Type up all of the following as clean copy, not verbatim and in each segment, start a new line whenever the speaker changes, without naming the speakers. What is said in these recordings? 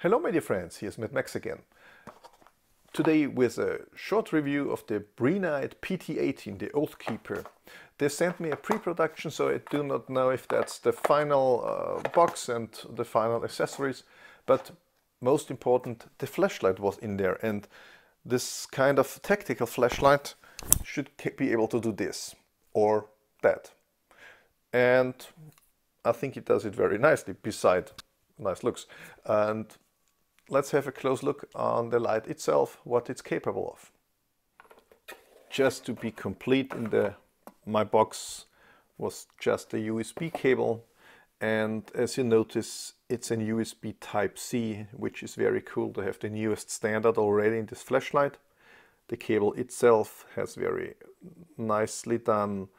Hello my dear friends, here's Max again. Today with a short review of the Brinyte PT18, the Oathkeeper. They sent me a pre-production, so I do not know if that's the final box and the final accessories, but most important, the flashlight was in there, and this kind of tactical flashlight should be able to do this or that. And I think it does it very nicely, beside nice looks. And let's have a close look on the light itself, what it's capable of. Just to be complete, my box was just a USB cable, and as you notice, it's an USB Type-C, which is very cool to have the newest standard already in this flashlight. The cable itself has very nicely done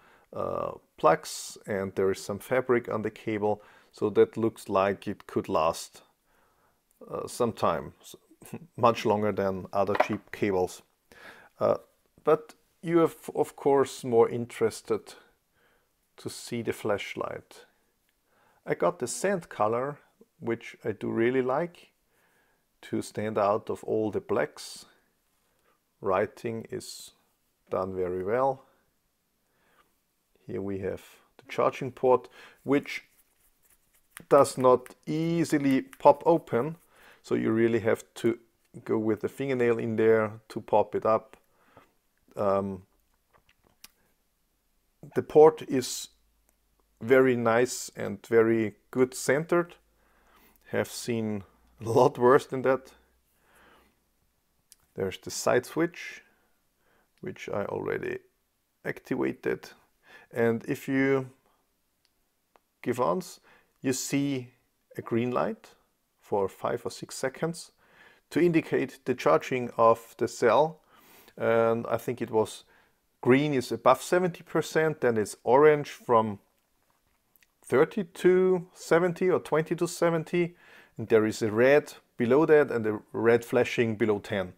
plugs, and there is some fabric on the cable, so that looks like it could last some time, much longer than other cheap cables. But you are of course more interested to see the flashlight. I got the sand color, which I do really like, to stand out of all the blacks. Writing is done very well. Here we have the charging port, which does not easily pop open, so you really have to go with the fingernail in there to pop it up. The port is very nice and very good centered. Have seen a lot worse than that. There's the side switch, which I already activated. And if you give on, you see a green light for 5 or 6 seconds to indicate the charging of the cell. And I think it was green is above 70%, then it's orange from 30 to 70 or 20 to 70, and there is a red below that and a red flashing below 10,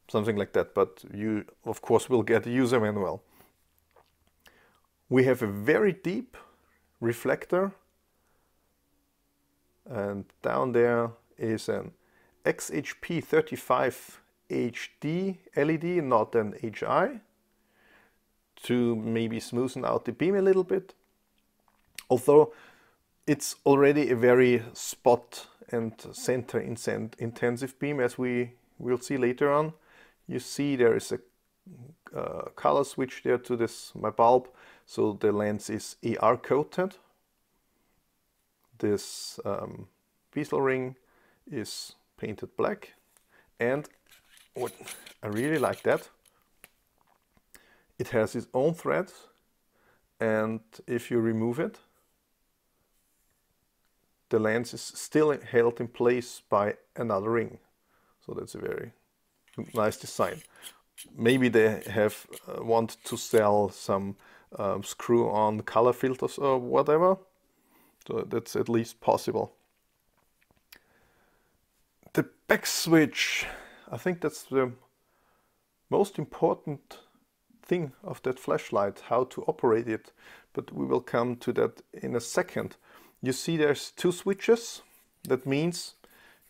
something like that, but you of course will get a user manual. We have a very deep reflector, and down there is an XHP35 HD LED, not an HI, to maybe smoothen out the beam a little bit. Although it's already a very spot and center intensive beam, as we will see later on. You see there is a color switch there to my bulb, so the lens is AR coated. This bezel ring is painted black, and what I really like that it has its own thread, and if you remove it, the lens is still held in place by another ring. So that's a very nice design. Maybe they have want to sell some screw-on color filters or whatever, so that's at least possible. The back switch, I think that's the most important thing of that flashlight, how to operate it, but we will come to that in a second. You see there's 2 switches. That means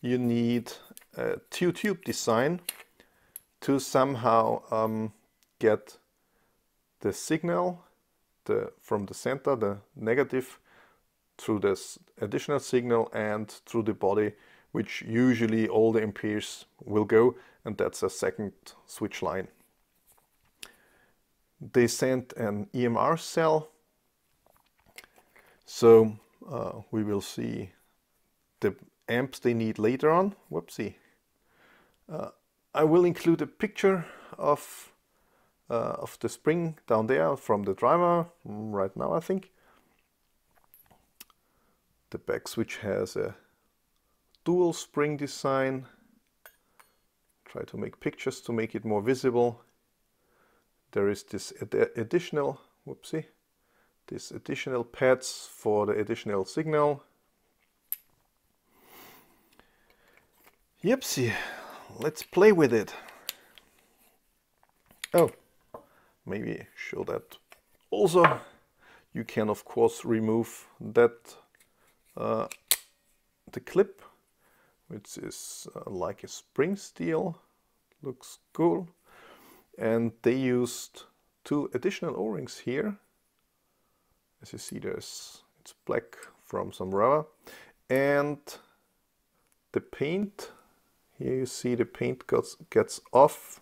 you need a 2-tube design to somehow get the signal from the center, the negative, through this additional signal and through the body, which usually all the amperes will go, and that's a second switch line. They sent an EMR cell, so we will see the amps they need later on. Whoopsie. I will include a picture of the spring down there from the driver right now, I think. The back switch has a dual spring design. Try to make pictures to make it more visible. There is this additional, this additional pads for the additional signal. Yepsy, let's play with it. Oh, maybe show that also. You can of course remove that the clip which is like a spring steel. Looks cool. And they used 2 additional O-rings here. As you see, it's black from some rubber. And the paint, here you see the paint gets off.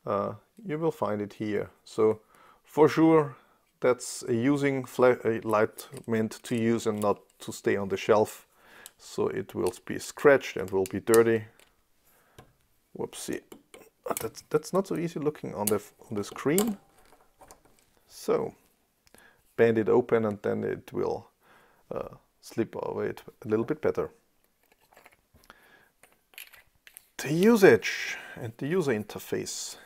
You will find it here. So for sure, that's a light meant to use and not to stay on the shelf. So it will be scratched and will be dirty. Whoopsie. That's not so easy looking on the screen. So bend it open and then it will slip over it a little bit better. The usage and the user interface.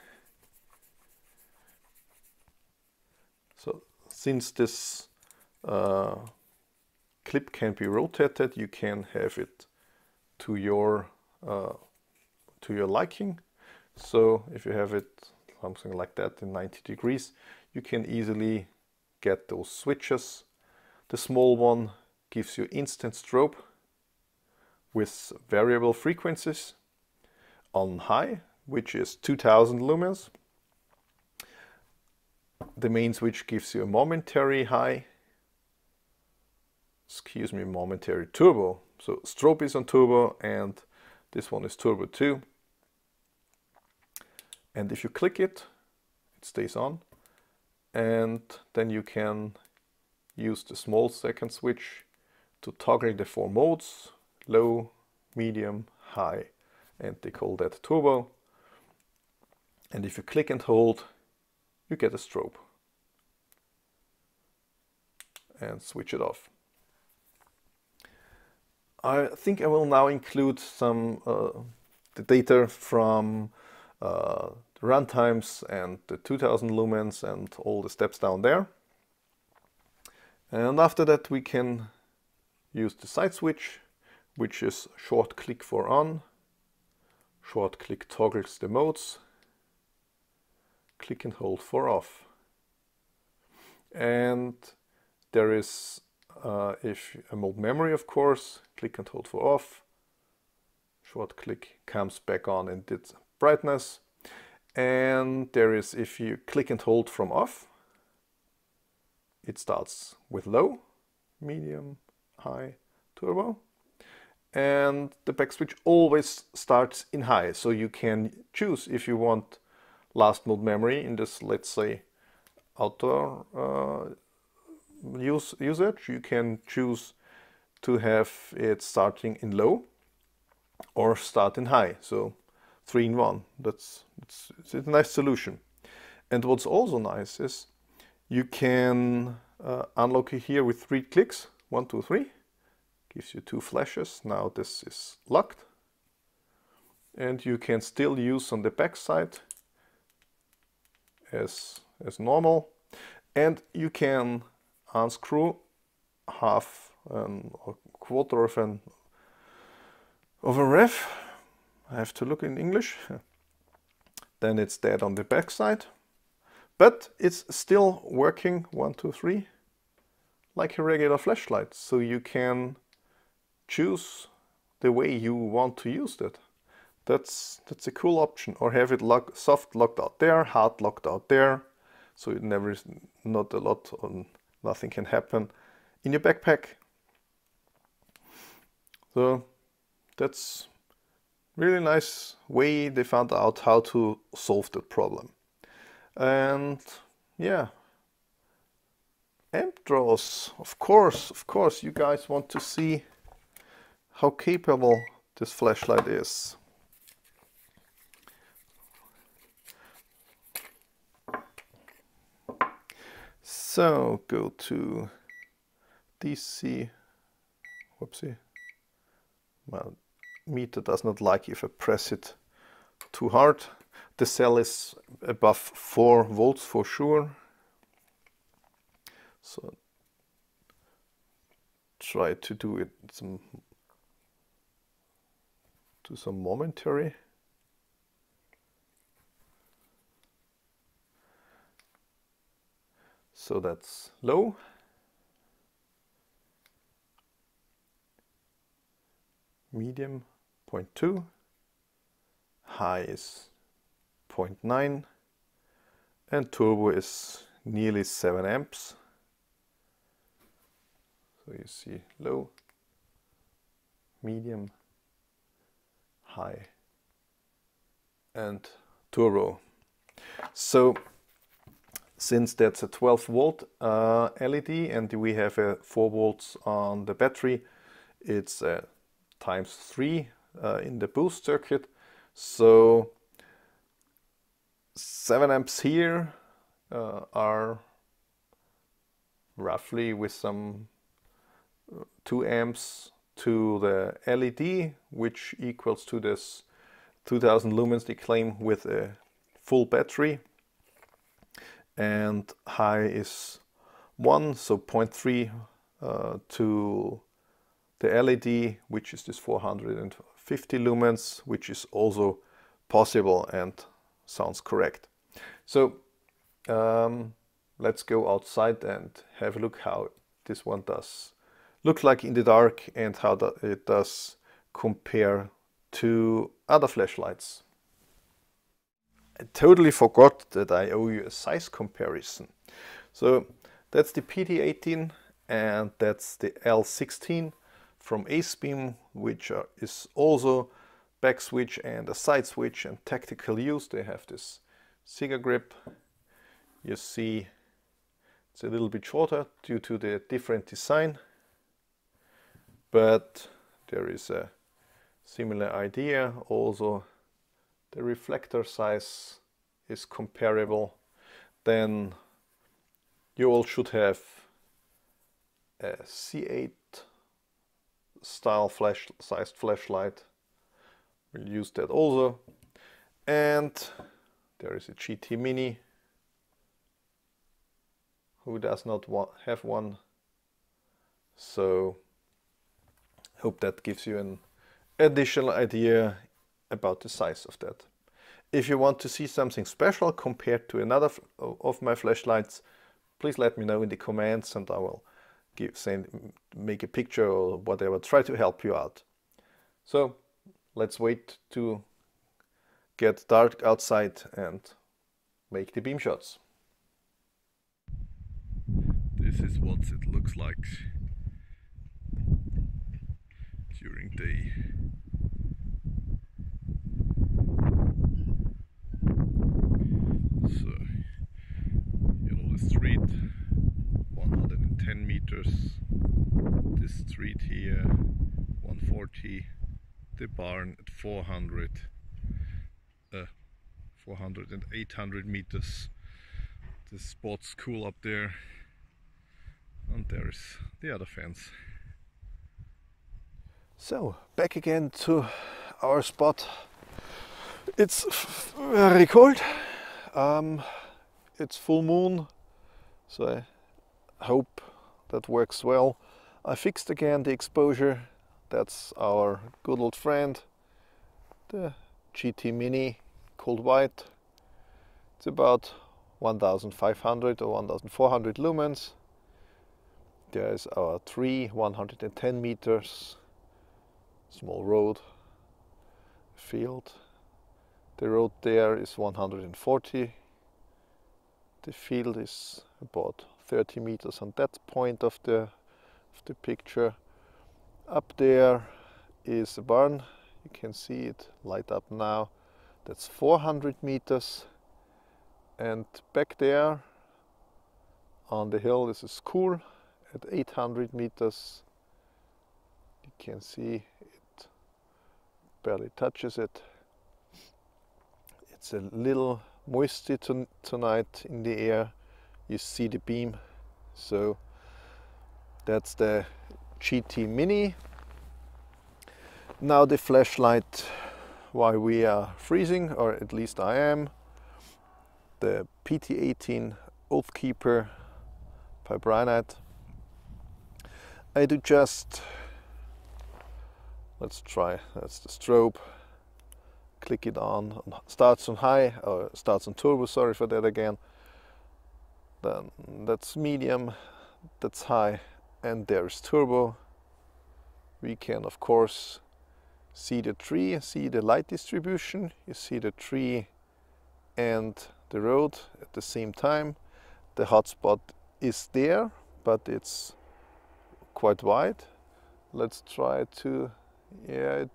So since this clip can be rotated, you can have it to your liking. So if you have it something like that in 90 degrees, you can easily get those switches. The small one gives you instant strobe with variable frequencies on high, which is 2000 lumens. The main switch gives you a momentary high, momentary turbo. So strobe is on turbo and this one is turbo too. And if you click it, it stays on. And then you can use the small second switch to toggle the 4 modes: low, medium, high, and they call that turbo. And if you click and hold, you get a strobe. And switch it off. I think I will now include some the data from the runtimes and the 2000 lumens and all the steps down there. And after that we can use the side switch, which is short click for on, short click toggles the modes, click and hold for off. And there is if a mode memory, of course, click and hold for off, short click comes back on and its brightness. And there is, if you click and hold from off, it starts with low, medium, high, turbo. And the back switch always starts in high. So you can choose if you want last mode memory in this, let's say, outdoor usage. You can choose to have it starting in low or start in high. So 3 in 1. It's a nice solution. And what's also nice is you can unlock it here with 3 clicks. 1, 2, 3. Gives you 2 flashes. Now this is locked. And you can still use on the back side as normal. And you can unscrew half or quarter of a ref. I have to look in English. Then it's dead on the back side. But it's still working, 1, 2, 3, like a regular flashlight. So you can choose the way you want to use that. That's a cool option. Or have it soft locked out there, hard locked out there. So it never is not a lot, nothing can happen in your backpack. So that's really nice way they found out how to solve that problem. And yeah, amp draws, of course, you guys want to see how capable this flashlight is. So go to DC, whoopsie, my meter does not like if I press it too hard. The cell is above 4 volts for sure. So try to do it some momentary. So that's low. medium 0.2, high is 0.9, and turbo is nearly 7 amps. So you see low, medium, high, and turbo. So since that's a 12 volt LED and we have 4 volts on the battery, it's times 3 in the boost circuit. So 7 amps here are roughly with some 2 amps to the LED, which equals to this 2000 lumens they claim with a full battery. And high is 1, so 0.3 to the LED, which is this 450 lumens, which is also possible and sounds correct. So let's go outside and have a look how this one does look like in the dark and how it does compare to other flashlights. I totally forgot that I owe you a size comparison. So that's the PT18 and that's the L16 from AceBeam, which is also back switch and a side switch and tactical use. They have this cigar grip. You see it's a little bit shorter due to the different design, but there is a similar idea. Also the reflector size is comparable. Then you all should have a C8 style sized flashlight. We'll use that also. And there is a GT Mini. Who does not have one? So hope that gives you an additional idea about the size of that. If you want to see something special compared to another of my flashlights, please let me know in the comments and I will make a picture or whatever, try to help you out. So let's wait to get dark outside and make the beam shots. This is what it looks like during day. So, you know, the street 110 meters, this street here 140, the barn at 400 and 800 meters, the sports school up there, and there's the other fence. So back again to our spot. It's very cold. It's full moon, so I hope that works well. I fixed again the exposure. That's our good old friend, the GT Mini called white. It's about 1500 or 1400 lumens. There's our tree, 110 meters, small road, field. The road there is 140. The field is about 30 meters on that point of the picture. Up there is a barn. You can see it light up now. That's 400 meters. And back there on the hill is a school at 800 meters. You can see it barely touches it. It's a little moisty tonight in the air. You see the beam. So that's the GT Mini. Now the flashlight while we are freezing, or at least I am, the PT18 Oathkeeper by Brinyte. I do just, let's try, that's the strobe. Click it on, starts on high, or starts on turbo, sorry for that again. Then that's medium, that's high, and there's turbo. We can of course See the tree, see the light distribution, you see the tree and the road at the same time. The hotspot is there, but it's quite wide. Let's try to, yeah,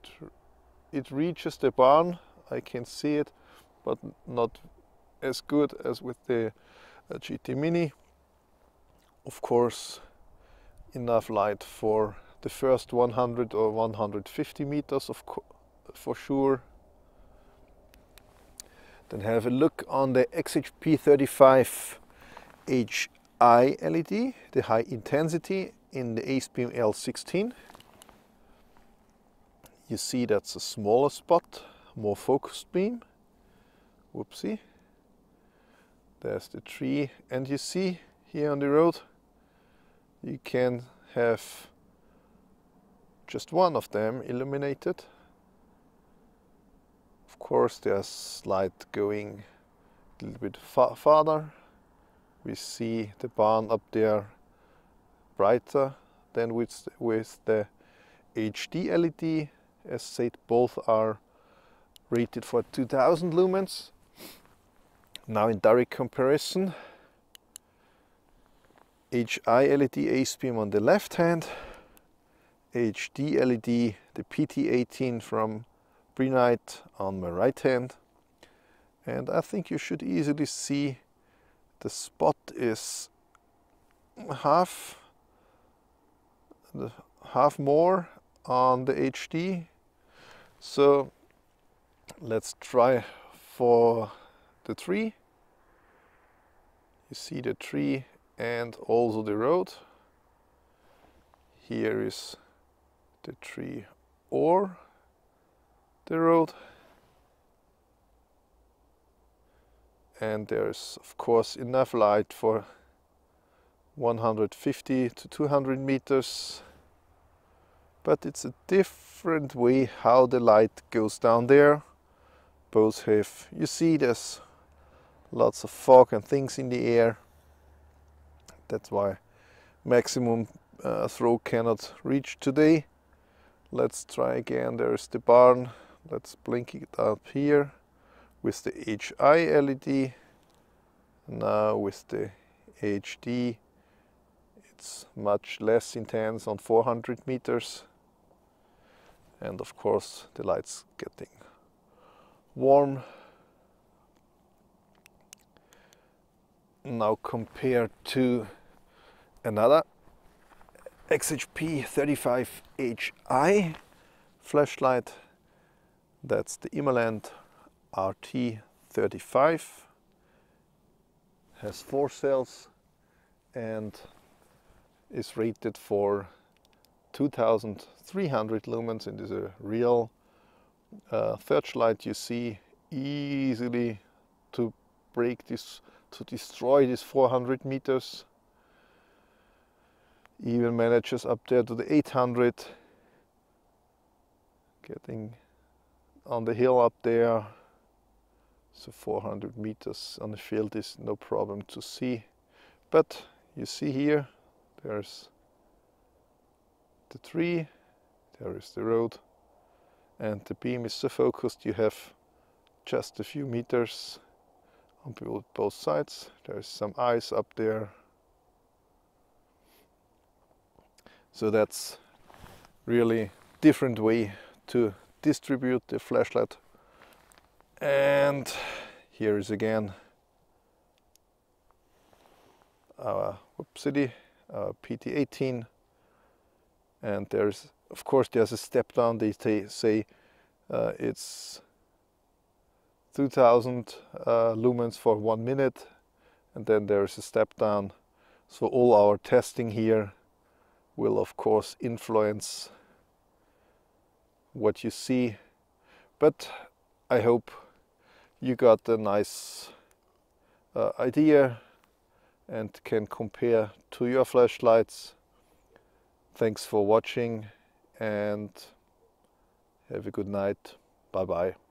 it reaches the barn, I can see it, but not as good as with the GT Mini. Of course, enough light for the first 100 or 150 meters for sure. Then have a look on the XHP35 HI LED, the high intensity in the AceBeam L16. You see that's a smaller spot, more focused beam. Whoopsie. There's the tree, and you see here on the road you can have just one of them illuminated. Of course there's light going a little bit farther. We see the barn up there brighter than with the HD LED. As said, both are rated for 2000 lumens. Now in direct comparison, HI LED AceBeam on the left hand, HD LED, the PT18 from Brinyte on my right hand. And I think you should easily see the spot is half more on the HD. So let's try for the tree. You see the tree and also the road. Here is the tree or the road. And there's of course enough light for 150 to 200 meters. But it's a different way how the light goes down there. Both have, you see there's lots of fog and things in the air. That's why maximum throw cannot reach today. Let's try again. There's the barn. Let's blink it up here with the HI LED. Now with the HD, it's much less intense on 400 meters. And of course the light's getting warm. Now compared to another XHP35 HI flashlight, that's the Emerald RT35, has 4 cells and is rated for 2300 lumens, and is a real searchlight. You see easily to break this, to destroy this 400 meters. Even manages up there to the 800, getting on the hill up there. So 400 meters on the field is no problem to see. But you see here, there's the tree, there is the road, and the beam is so focused you have just a few meters on both sides. There's some ice up there. So that's really different way to distribute the flashlight. And here is again our PT18, and there's of course there's a step down. They say it's 2000 lumens for 1 minute, and then there's a step down. So all our testing here will of course influence what you see, but I hope you got a nice idea and can compare to your flashlights. Thanks for watching and have a good night. Bye bye.